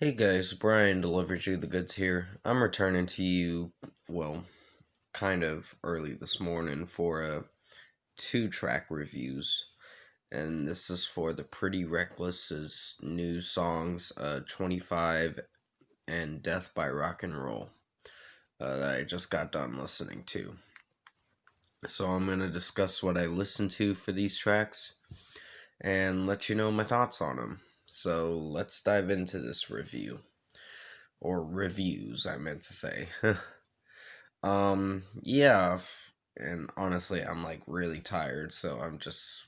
Hey guys, Brian delivered you the goods here. I'm returning to you, kind of early this morning for a two-track reviews. And this is for the Pretty Reckless's new songs, 25 and Death by Rock and Roll, that I just got done listening to. So I'm going to discuss what I listened to for these tracks and let you know my thoughts on them. So let's dive into this review. Or reviews, I meant to say. Yeah, and honestly, I'm like really tired, so I'm just,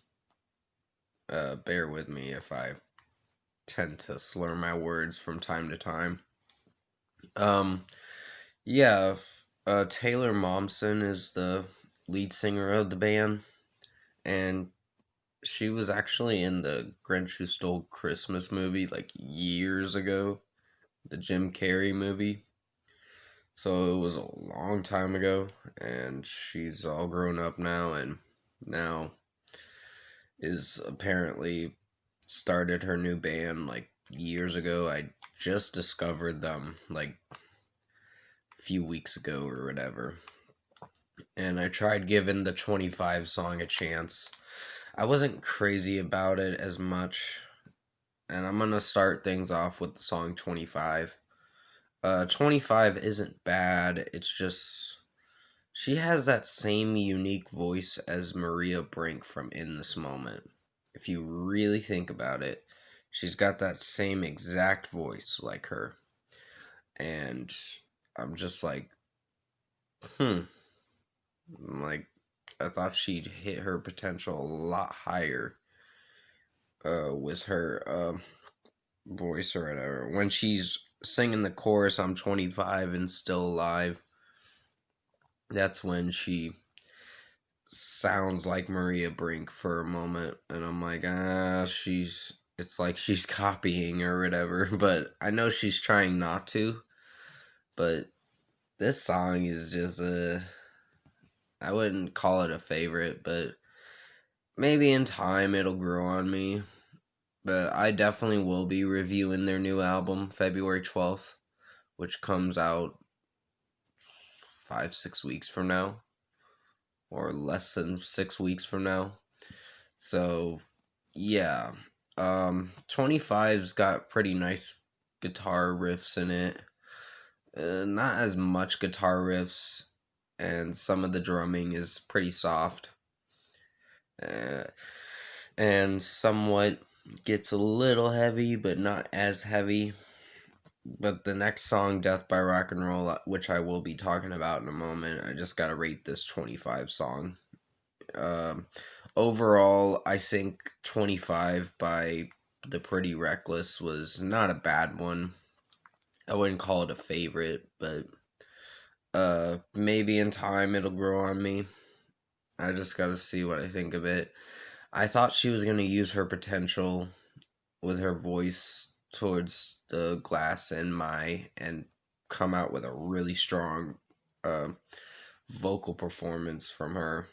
bear with me if I tend to slur my words from time to time. Um, yeah, Taylor Momsen is the lead singer of the band, and she was actually in the Grinch Who Stole Christmas movie like years ago, the Jim Carrey movie. So it was a long time ago, and she's all grown up now, and now is apparently started her new band like years ago. I just discovered them like a few weeks ago or whatever. And I tried giving the 25 song a chance. I wasn't crazy about it as much. And I'm gonna start things off with the song 25. 25 isn't bad, it's just she has that same unique voice as Maria Brink from In This Moment. If you really think about it, she's got that same exact voice like her. And I'm just like, hmm. Like, I thought she'd hit her potential a lot higher with her voice or whatever. When she's singing the chorus, I'm 25 and still alive, that's when she sounds like Maria Brink for a moment, and I'm like, it's like she's copying or whatever, but I know she's trying not to. But this song is just I wouldn't call it a favorite, but maybe in time it'll grow on me. But I definitely will be reviewing their new album February 12th, which comes out 5, 6 weeks from now, or less than 6 weeks from now. So yeah, 25's got pretty nice guitar riffs in it. Not as much guitar riffs, and some of the drumming is pretty soft. Uh, and somewhat gets a little heavy, but not as heavy. But the next song, Death by Rock and Roll, which I will be talking about in a moment, I just gotta rate this 25 song. Um, Overall, I think 25 by The Pretty Reckless was not a bad one. I wouldn't call it a favorite, but maybe in time it'll grow on me. I just gotta see what I think of it. I thought she was gonna use her potential with her voice towards the glass and my and come out with a really strong uh, vocal performance from her,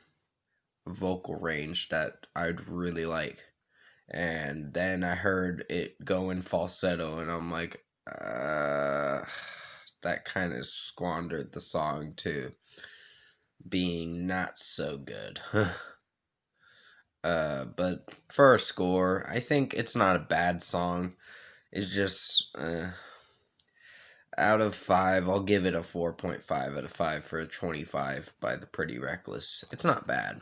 vocal range that I'd really like. And then I heard it go in falsetto, and I'm like, that kind of squandered the song to being not so good. But for a score, I think it's not a bad song. It's just, out of 5, I'll give it a 4.5 out of 5 for a 25 by the Pretty Reckless. It's not bad.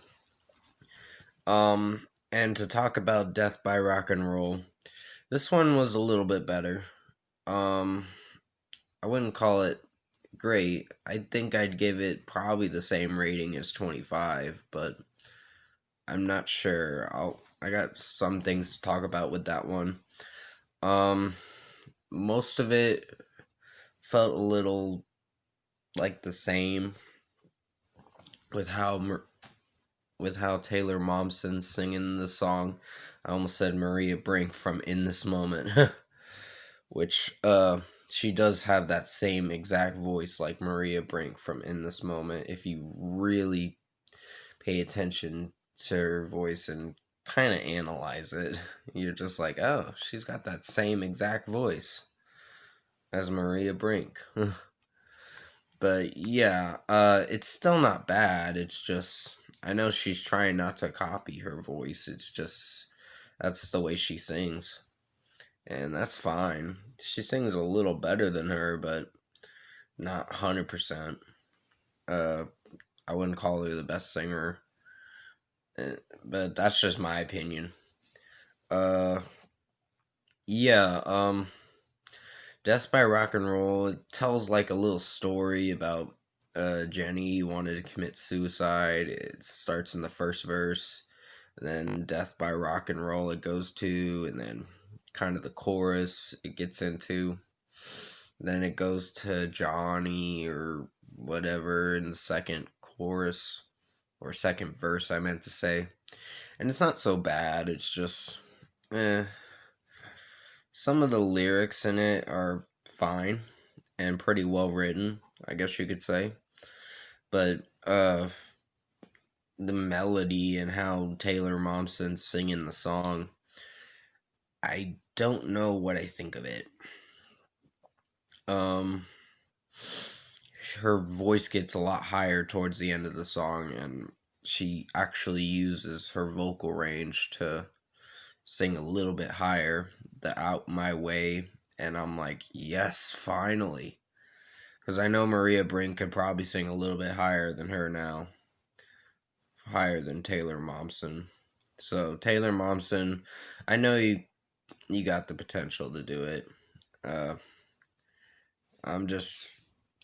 And to talk about Death by Rock and Roll, this one was a little bit better. Um, I wouldn't call it great. I think I'd give it probably the same rating as 25, but I'm not sure. I got some things to talk about with that one. Um, Most of it felt a little like the same with how Taylor Momsen's singing the song. I almost said Maria Brink from In This Moment, which she does have that same exact voice like Maria Brink from In This Moment. If you really pay attention to her voice and kind of analyze it, you're just like, oh, she's got that same exact voice. as Maria Brink. But yeah, it's still not bad. It's just I know she's trying not to copy her voice. It's just that's the way she sings, and that's fine. She sings a little better than her, but not 100%. Uh, I wouldn't call her the best singer, but that's just my opinion. Uh, yeah. Death by Rock and Roll, it tells like a little story about Jenny wanted to commit suicide. It starts in the first verse, and then Death by Rock and Roll it goes to, and then kind of the chorus it gets into. Then it goes to Johnny or whatever in the second chorus or second verse, I meant to say. And it's not so bad. It's just, eh. Some of the lyrics in it are fine and pretty well written, I guess you could say. But the melody and how Taylor Momsen's singing the song, I don't know what I think of it. Her voice gets a lot higher towards the end of the song, and she actually uses her vocal range to sing a little bit higher, the Out My Way, and I'm like, yes, finally. Because I know Maria Brink could probably sing a little bit higher than her now, higher than Taylor Momsen. So Taylor Momsen, I know you got the potential to do it. I'm just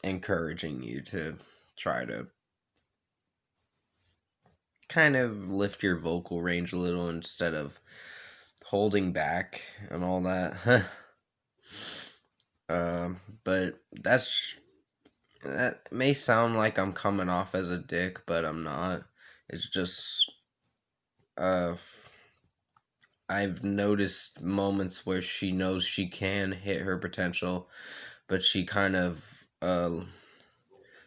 encouraging you to try to kind of lift your vocal range a little instead of holding back and all that. But that may sound like I'm coming off as a dick, but I'm not. It's just I've noticed moments where she knows she can hit her potential, but she kind of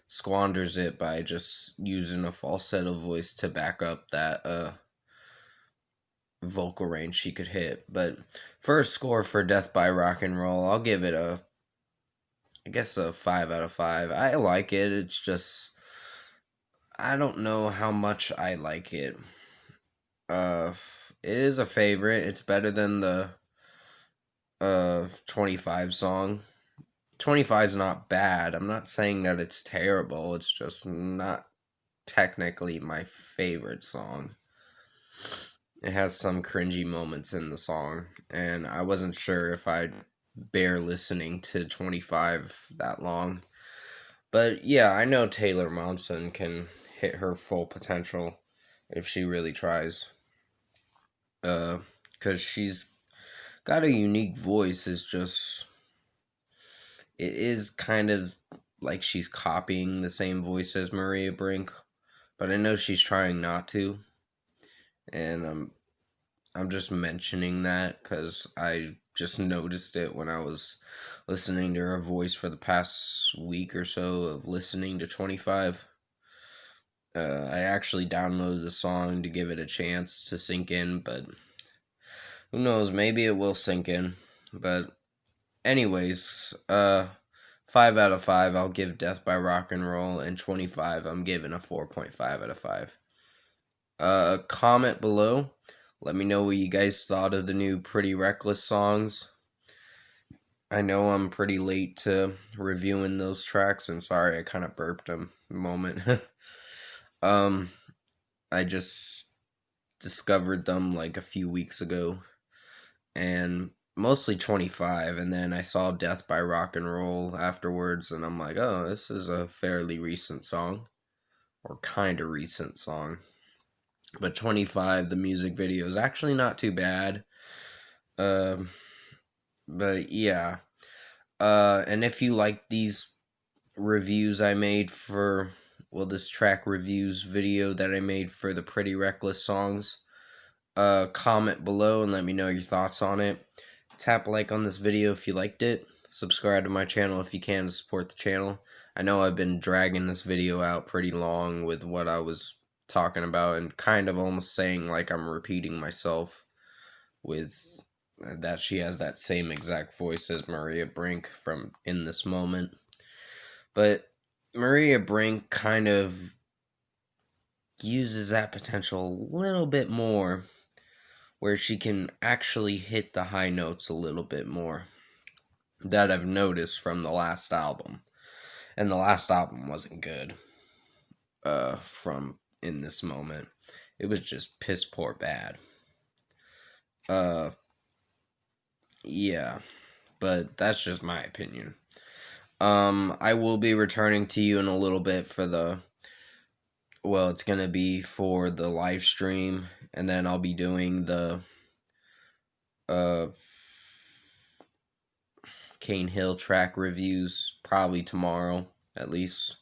squanders it by just using a falsetto voice to back up that vocal range she could hit. But for a score for Death by Rock and Roll, I'll give it I guess a 5 out of 5. I like it. It's just I don't know how much I like it. It is a favorite. It's better than the 25 song. 25's not bad. I'm not saying that it's terrible. It's just not technically my favorite song. It has some cringy moments in the song, and I wasn't sure if I'd bear listening to 25 that long. But yeah, I know Taylor Momsen can hit her full potential if she really tries. Because she's got a unique voice. It's just, it is kind of like she's copying the same voice as Maria Brink, but I know she's trying not to. And I'm just mentioning that because I just noticed it when I was listening to her voice for the past week or so of listening to 25. I actually downloaded the song to give it a chance to sink in, but who knows, maybe it will sink in. But anyways, 5 out of 5 I'll give Death by Rock and Roll, and 25 I'm giving a 4.5 out of 5. Comment below. Let me know what you guys thought of the new Pretty Reckless songs. I know I'm pretty late to reviewing those tracks, and sorry I kind of burped a moment. I just discovered them like a few weeks ago, and mostly 25, and then I saw Death by Rock and Roll afterwards, and I'm like, oh, this is a fairly recent song, or kind of recent song. But 25, the music video is actually not too bad. But yeah. And if you like these reviews I made for, well, this track reviews video that I made for the Pretty Reckless songs, comment below and let me know your thoughts on it. Tap like on this video if you liked it. Subscribe to my channel if you can to support the channel. I know I've been dragging this video out pretty long with what I was talking about and kind of almost saying like I'm repeating myself with that she has that same exact voice as Maria Brink from In This Moment. But Maria Brink kind of uses that potential a little bit more, where she can actually hit the high notes a little bit more, that I've noticed from the last album. And the last album wasn't good from In This Moment. It was just piss poor bad. Yeah, but that's just my opinion. I will be returning to you in a little bit for it's gonna be for the live stream, and then I'll be doing the Cane Hill track reviews probably tomorrow, at least.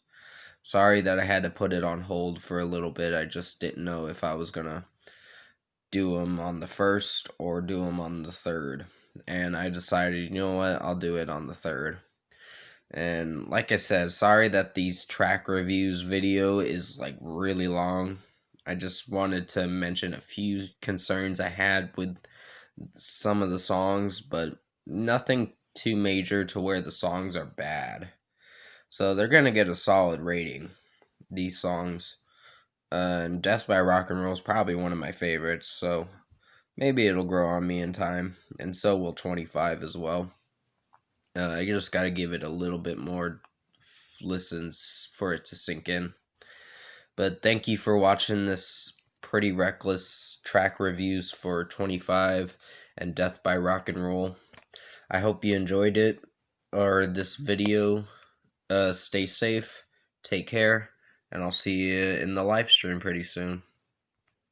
Sorry that I had to put it on hold for a little bit. I just didn't know if I was gonna do them on the 1st or do them on the 3rd. And I decided, you know what, I'll do it on the 3rd. And like I said, sorry that these track reviews video is like really long. I just wanted to mention a few concerns I had with some of the songs, but nothing too major to where the songs are bad. So they're gonna get a solid rating, these songs. And Death by Rock and Roll is probably one of my favorites, so maybe it'll grow on me in time, and so will 25 as well. You just gotta give it a little bit more listens for it to sink in. But thank you for watching this Pretty Reckless track reviews for 25 and Death by Rock and Roll. I hope you enjoyed it, or this video. Stay safe, take care, and I'll see you in the live stream pretty soon.